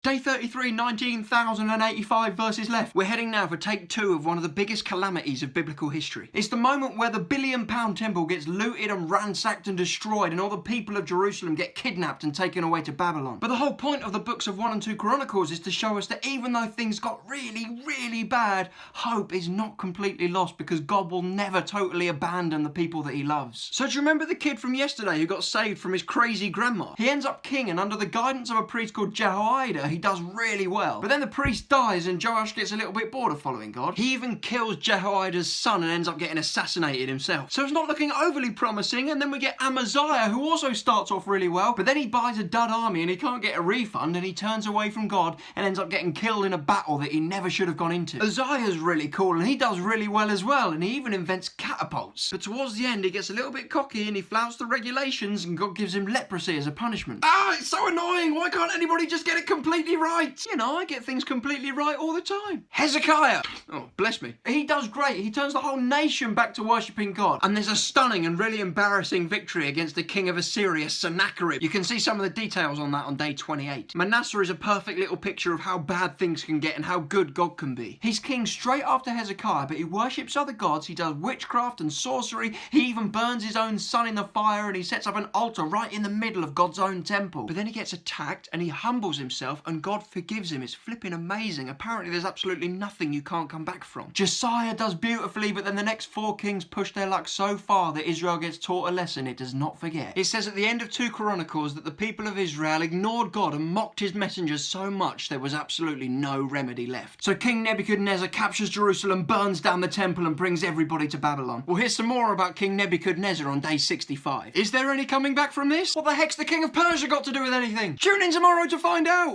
Day 33, 19,085 verses left. We're heading now for take 2 of one of the biggest calamities of biblical history. It's the moment where the billion-pound temple gets looted and ransacked and destroyed, and all the people of Jerusalem get kidnapped and taken away to Babylon. But the whole point of the books of 1 and 2 Chronicles is to show us that even though things got really, really bad, hope is not completely lost, because God will never totally abandon the people that he loves. So do you remember the kid from yesterday who got saved from his crazy grandma? He ends up king, and under the guidance of a priest called Jehoiada, he does really well. But then the priest dies and Joash gets a little bit bored of following God. He even kills Jehoiada's son and ends up getting assassinated himself. So it's not looking overly promising. And then we get Amaziah, who also starts off really well, but then he buys a dud army and he can't get a refund, and he turns away from God and ends up getting killed in a battle that he never should have gone into. Uzziah's really cool and he does really well as well, and he even invents catapults. But towards the end he gets a little bit cocky and he flouts the regulations, and God gives him leprosy as a punishment. It's so annoying. Why can't anybody just get it completely right? You know, I get things completely right all the time. Hezekiah, oh bless me, he does great. He turns the whole nation back to worshipping God, and there's a stunning and really embarrassing victory against the king of Assyria, Sennacherib. You can see some of the details on that on day 28. Manasseh is a perfect little picture of how bad things can get and how good God can be. He's king straight after Hezekiah, but he worships other gods, he does witchcraft and sorcery, he even burns his own son in the fire, and he sets up an altar right in the middle of God's own temple. But then he gets attacked and he humbles himself, and God forgives him. It's flipping amazing. Apparently there's absolutely nothing you can't come back from. Josiah does beautifully, but then the next 4 kings push their luck so far that Israel gets taught a lesson it does not forget. It says at the end of 2 Chronicles that the people of Israel ignored God and mocked his messengers so much there was absolutely no remedy left. So King Nebuchadnezzar captures Jerusalem, burns down the temple, and brings everybody to Babylon. Well, here's some more about King Nebuchadnezzar on day 65. Is there any coming back from this? What the heck's the king of Persia got to do with anything? Tune in tomorrow to find out!